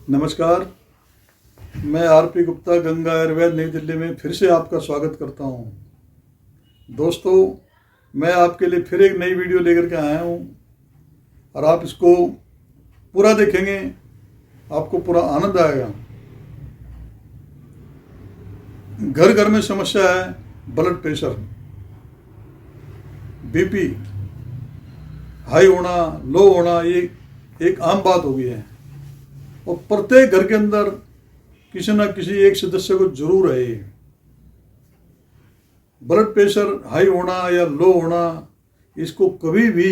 नमस्कार। मैं आरपी गुप्ता, गंगा आयुर्वेद, नई दिल्ली में फिर से आपका स्वागत करता हूं। दोस्तों, मैं आपके लिए फिर एक नई वीडियो लेकर के आया हूं और आप इसको पूरा देखेंगे, आपको पूरा आनंद आएगा। घर घर में समस्या है ब्लड प्रेशर, बीपी हाई होना, लो होना, ये एक आम बात हो गई है और प्रत्येक घर के अंदर किसी न किसी एक सदस्य को जरूर है। ब्लड प्रेशर हाई होना या लो होना, इसको कभी भी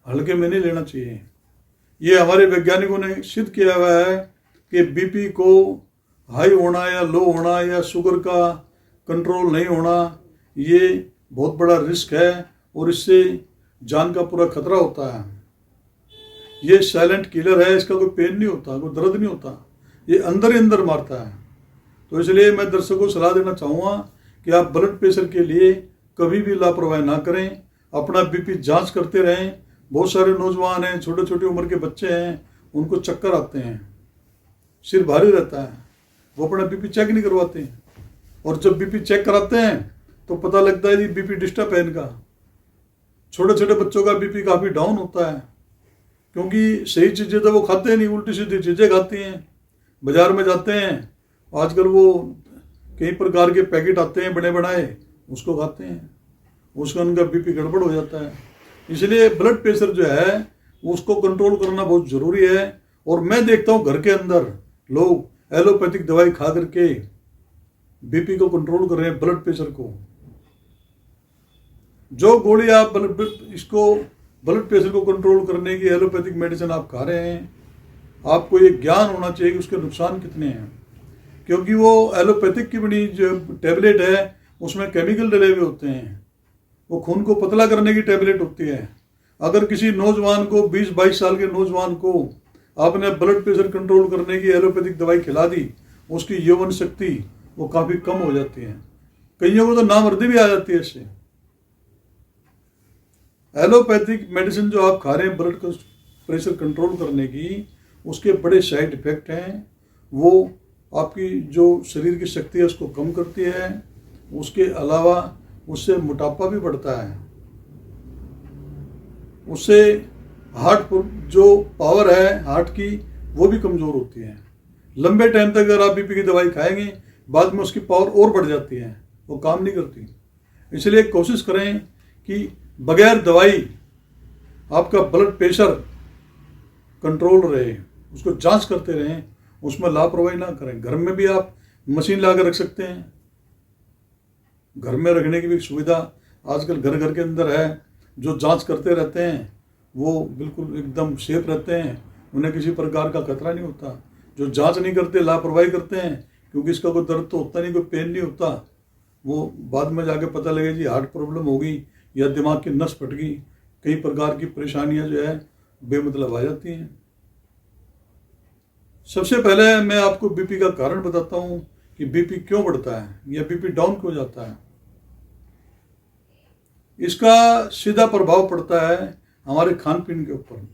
हल्के में नहीं लेना चाहिए। ये हमारे वैज्ञानिकों ने सिद्ध किया हुआ है कि बीपी को हाई होना या लो होना या शुगर का कंट्रोल नहीं होना, ये बहुत बड़ा रिस्क है और इससे जान का पूरा खतरा होता है। ये साइलेंट किलर है, इसका कोई पेन नहीं होता, कोई दर्द नहीं होता, ये अंदर ही अंदर मारता है। तो इसलिए मैं दर्शकों को सलाह देना चाहूँगा कि आप ब्लड प्रेशर के लिए कभी भी लापरवाही ना करें, अपना बीपी जांच करते रहें। बहुत सारे नौजवान हैं, छोटे छोटे उम्र के बच्चे हैं, उनको चक्कर आते हैं, सिर भारी रहता है, वो अपना बीपी चेक नहीं करवाते हैं और जब बीपी चेक कराते हैं तो पता लगता है जी बीपी डिस्टर्ब है इनका। छोटे छोटे बच्चों का बीपी काफ़ी डाउन होता है क्योंकि सही चीज़ें तो वो खाते नहीं, उल्टी सीधी चीज़ें खाती हैं। बाज़ार में जाते हैं, आजकल वो कई प्रकार के पैकेट आते हैं बड़े बनाए, उसको खाते हैं, उसका उनका बीपी गड़बड़ हो जाता है। इसलिए ब्लड प्रेशर जो है उसको कंट्रोल करना बहुत ज़रूरी है। और मैं देखता हूँ घर के अंदर लोग एलोपैथिक दवाई खा करके बीपी को कंट्रोल कर रहे हैं, ब्लड प्रेशर को। जो गोली आप ब्लड प्रेशर को कंट्रोल करने की एलोपैथिक मेडिसिन आप खा रहे हैं, आपको ये ज्ञान होना चाहिए कि उसके नुकसान कितने हैं, क्योंकि वो एलोपैथिक की बनी जो टैबलेट है उसमें केमिकल डले हुए होते हैं। वो खून को पतला करने की टैबलेट होती है। अगर किसी नौजवान को 20-22 साल के नौजवान को आपने ब्लड प्रेशर कंट्रोल करने की एलोपैथिक दवाई खिला दी, उसकी यौवन शक्ति वो काफ़ी कम हो जाती है। कईयों को तो नामर्दी भी आ जाती है इससे। एलोपैथिक मेडिसिन जो आप खा रहे हैं ब्लड प्रेशर कंट्रोल करने की, उसके बड़े साइड इफेक्ट हैं। वो आपकी जो शरीर की शक्ति है उसको कम करती है, उसके अलावा उससे मोटापा भी बढ़ता है, उससे हार्ट जो पावर है हार्ट की वो भी कमज़ोर होती है। लंबे टाइम तक अगर आप बीपी की दवाई खाएंगे, बाद में उसकी पावर और बढ़ जाती है, वो काम नहीं करती। इसलिए कोशिश करें कि बगैर दवाई आपका ब्लड प्रेशर कंट्रोल रहे, उसको जांच करते रहें, उसमें लापरवाही ना करें। घर में भी आप मशीन ला कर रख सकते हैं, घर में रखने की भी सुविधा आजकल घर घर के अंदर है। जो जांच करते रहते हैं वो बिल्कुल एकदम सेफ रहते हैं, उन्हें किसी प्रकार का खतरा नहीं होता। जो जांच नहीं करते, लापरवाही करते हैं, क्योंकि इसका कोई दर्द तो होता नहीं, कोई पेन नहीं होता, वो बाद में जाके पता लगे जी हार्ट प्रॉब्लम हो गई या दिमाग की नस फट गई, कई प्रकार की परेशानियां जो है बेमतलब आ जाती हैं। सबसे पहले मैं आपको बीपी का कारण बताता हूं कि बीपी क्यों बढ़ता है या बीपी डाउन क्यों जाता है। इसका सीधा प्रभाव पड़ता है हमारे खान पीन के ऊपर।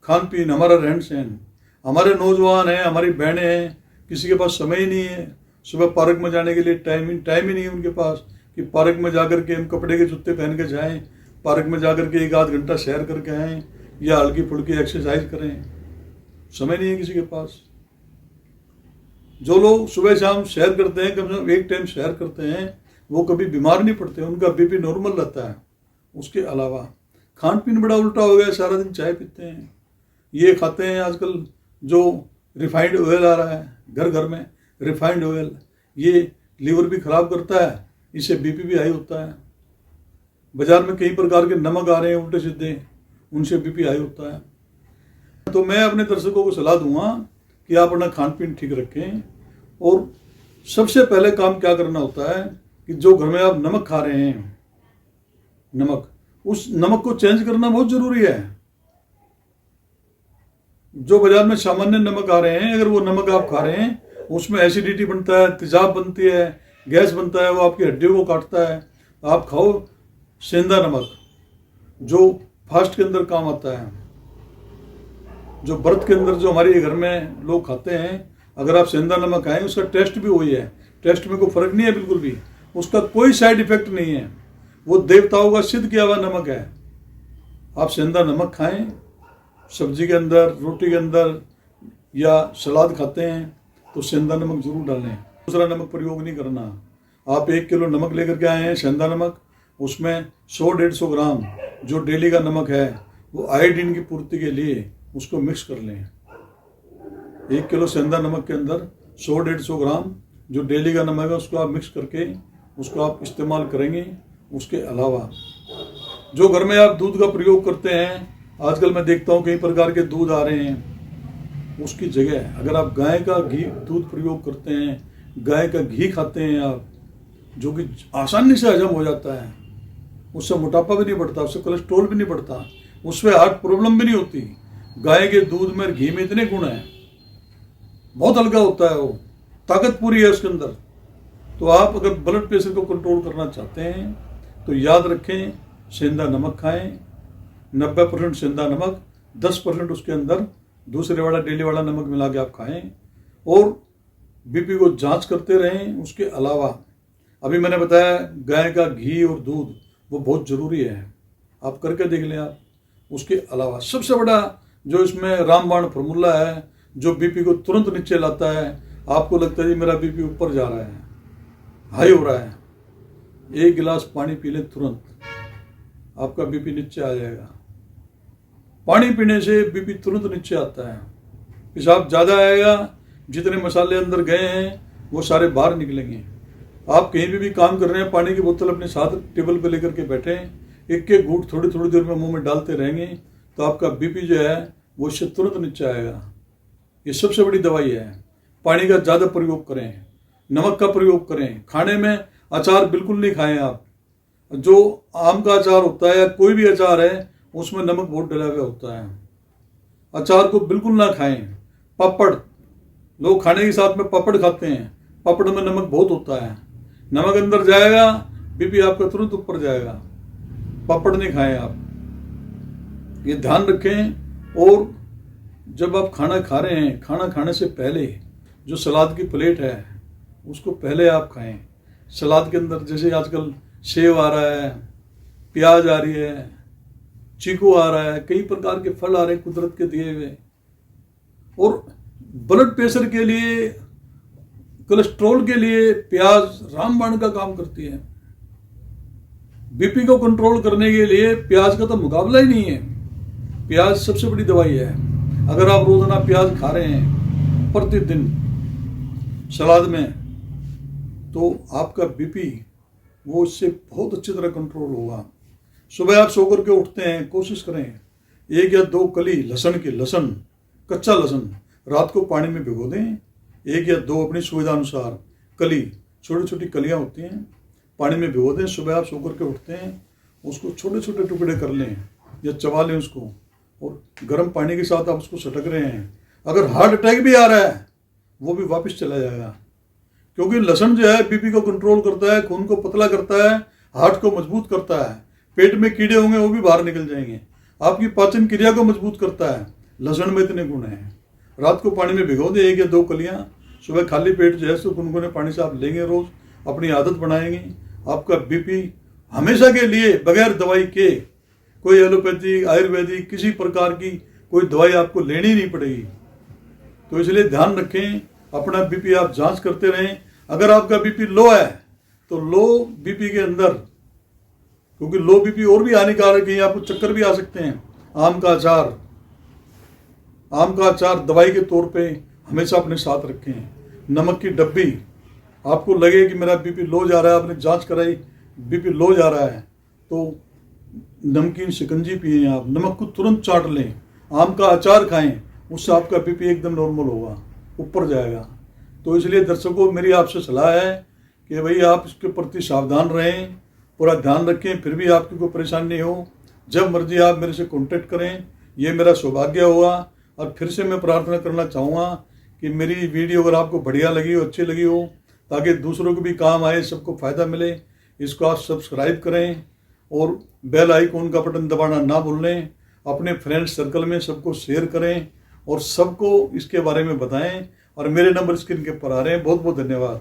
खान पीन, हमारा रहन सहन। हमारे नौजवान हैं, हमारी बहनें हैं, किसी के पास समय ही नहीं है सुबह पार्क में जाने के लिए, टाइम ही नहीं है उनके पास कि पार्क में जाकर के हम कपड़े के जूते पहन के जाएं, पार्क में जाकर के 1-8 घंटा सैर करके आएँ या हल्की फुल्की एक्सरसाइज करें। समय नहीं है किसी के पास। जो लोग सुबह शाम सैर करते हैं, कम से कम एक टाइम सैर करते हैं, वो कभी बीमार नहीं पड़ते, उनका बीपी नॉर्मल रहता है। उसके अलावा खान पीन बड़ा उल्टा हो गया, सारा दिन चाय पीते हैं, ये खाते हैं। आजकल जो रिफाइंड ऑयल आ रहा है घर घर में, रिफाइंड ऑयल, ये लीवर भी खराब करता है, इससे बीपी भी हाई होता है। बाजार में कई प्रकार के नमक आ रहे हैं उल्टे सीधे, उनसे बीपी हाई होता है। तो मैं अपने दर्शकों को सलाह दूंगा कि आप अपना खान पीन ठीक रखें। और सबसे पहले काम क्या करना होता है कि जो घर में आप नमक खा रहे हैं, नमक, उस नमक को चेंज करना बहुत जरूरी है। जो बाजार में सामान्य नमक आ रहे हैं, अगर वो नमक आप खा रहे हैं, उसमें एसिडिटी बनता है, तेजाब बनती है, गैस बनता है, वो आपकी हड्डियों को काटता है। आप खाओ सेंधा नमक, जो फास्ट के अंदर काम आता है। जो व्रत के अंदर जो हमारे घर में लोग खाते हैं, अगर आप सेंधा नमक खाएं, उसका टेस्ट भी वही है, टेस्ट में कोई फर्क नहीं है बिल्कुल भी, उसका कोई साइड इफेक्ट नहीं है, वो देवताओं का सिद्ध किया हुआ नमक है। आप सेंधा नमक खाएं, सब्जी के अंदर, रोटी के अंदर या सलाद खाते हैं तो सेंधा नमक जरूर डालें, दूसरा नमक प्रयोग नहीं करना। आप 1 किलो नमक लेकर के आए हैं सेंधा नमक, उसमें 100-150 ग्राम जो डेली का नमक है वो आयोडीन की पूर्ति के लिए उसको मिक्स कर लें। 1 किलो सेंधा नमक के अंदर 100-150 ग्राम जो डेली का नमक है उसको आप मिक्स करके उसको आप इस्तेमाल करेंगे। उसके अलावा जो घर में आप दूध का प्रयोग करते हैं, आजकल मैं देखता हूँ कई प्रकार के दूध आ रहे हैं, उसकी जगह अगर आप गाय का घी दूध प्रयोग करते हैं, गाय का घी खाते हैं आप, जो कि आसानी से हजम हो जाता है, उससे मोटापा भी नहीं बढ़ता, उससे कोलेस्ट्रॉल भी नहीं बढ़ता, उसमें हार्ट प्रॉब्लम भी नहीं होती। गाय के दूध में, घी में इतने गुण हैं, बहुत हल्का होता है, वो ताकत पूरी है उसके अंदर। तो आप अगर ब्लड प्रेशर को कंट्रोल करना चाहते हैं तो याद रखें, सेंधा नमक खाएं, 90% सेंधा नमक, 10% उसके अंदर दूसरे वाला डेली वाला नमक मिला के आप खाएं, और बीपी को जांच करते रहें। उसके अलावा अभी मैंने बताया गाय का घी और दूध वो बहुत ज़रूरी है, आप करके देख लें आप। उसके अलावा सबसे बड़ा जो इसमें रामबाण फार्मूला है, जो बीपी को तुरंत नीचे लाता है, आपको लगता है जी मेरा बीपी ऊपर जा रहा है, हाई हो रहा है, 1 गिलास पानी पी लें, तुरंत आपका बीपी नीचे आ जाएगा। पानी पीने से बीपी तुरंत नीचे आता है। पेशाब ज़्यादा आएगा, जितने मसाले अंदर गए हैं वो सारे बाहर निकलेंगे। आप कहीं भी काम कर रहे हैं, पानी की बोतल अपने साथ टेबल पे लेकर के बैठे, एक एक घूंट थोड़ी थोड़ी देर में मुंह में डालते रहेंगे तो आपका बीपी जो है वो इससे तुरंत नीचे आएगा। ये सबसे बड़ी दवाई है। पानी का ज़्यादा प्रयोग करें, नमक का प्रयोग करें, खाने में अचार बिल्कुल नहीं खाएं आप। जो आम का अचार होता है या कोई भी अचार है उसमें नमक बहुत डला हुआ होता है, अचार को बिल्कुल ना खाएं। पापड़, लोग खाने के साथ में पापड़ खाते हैं, पापड़ में नमक बहुत होता है, नमक अंदर जाएगा बीपी आपका तुरंत ऊपर जाएगा। पापड़ नहीं खाएं आप, ये ध्यान रखें। और जब आप खाना खा रहे हैं, खाना खाने से पहले जो सलाद की प्लेट है उसको पहले आप खाएं। सलाद के अंदर जैसे आजकल सेब आ रहा है, प्याज आ रही है, चीकू आ रहा है, कई प्रकार के फल आ रहे हैं कुदरत के दिए हुए। और ब्लड प्रेशर के लिए, कोलेस्ट्रॉल के लिए प्याज रामबाण का काम करती है। बीपी को कंट्रोल करने के लिए प्याज का तो मुकाबला ही नहीं है। प्याज सबसे बड़ी दवाई है। अगर आप रोजाना प्याज खा रहे हैं प्रतिदिन सलाद में, तो आपका बीपी वो इससे बहुत अच्छी तरह कंट्रोल होगा। सुबह आप सो करके उठते हैं, कोशिश करें 1 या 2 कली लहसुन की, लहसुन कच्चा लहसुन रात को पानी में भिगो दें, 1 या 2 अपनी सुविधा अनुसार कली, छोटी छोटी कलियां होती हैं, पानी में भिगो दें। सुबह आप सो करके उठते हैं, उसको छोटे छोटे टुकड़े कर लें या चबा लें उसको, और गर्म पानी के साथ आप उसको सटक रहे हैं। अगर हार्ट अटैक भी आ रहा है वो भी वापस चला जाएगा, क्योंकि लहसुन जो है बीपी को कंट्रोल करता है, खून को पतला करता है, हार्ट को मजबूत करता है, पेट में कीड़े होंगे वो भी बाहर निकल जाएंगे, आपकी पाचन क्रिया को मजबूत करता है। लहसुन में इतने गुण हैं। रात को पानी में भिगो दें 1 या 2 कलियां, सुबह खाली पेट जो है सो गुनगुने पानी से आप लेंगे, रोज अपनी आदत बनाएंगे, आपका बीपी हमेशा के लिए बगैर दवाई के, कोई एलोपैथी, आयुर्वेदिक, किसी प्रकार की कोई दवाई आपको लेनी नहीं पड़ेगी। तो इसलिए ध्यान रखें, अपना बीपी आप जांच करते रहें। अगर आपका बीपी लो है तो लो बीपी के अंदर, क्योंकि लो बीपी और भी हानिकारक है, आपको चक्कर भी आ सकते हैं। आम का अचार दवाई के तौर पे हमेशा अपने साथ रखें। नमक की डब्बी, आपको लगे कि मेरा बीपी लो जा रहा है, आपने जांच कराई बीपी लो जा रहा है, तो नमकीन शिकंजी पिए आप, नमक को तुरंत चाट लें, आम का अचार खाएं, उससे आपका बीपी एकदम नॉर्मल होगा, ऊपर जाएगा। तो इसलिए दर्शकों, मेरी आपसे सलाह है कि भाई आप इसके प्रति सावधान रहें, पूरा ध्यान रखें, फिर भी आपकी कोई परेशानी नहीं हो, जब मर्जी आप मेरे से कांटेक्ट करें, ये मेरा सौभाग्य होगा। और फिर से मैं प्रार्थना करना चाहूँगा कि मेरी वीडियो अगर आपको बढ़िया लगी हो, अच्छी लगी हो, ताकि दूसरों को भी काम आए, सबको फ़ायदा मिले, इसको आप सब्सक्राइब करें और बेल आइकॉन का बटन दबाना ना भूलें। अपने फ्रेंड्स सर्कल में सबको शेयर करें और सबको इसके बारे में बताएं। और मेरे नंबर स्क्रीन के पर आ रहे हैं। बहुत बहुत धन्यवाद।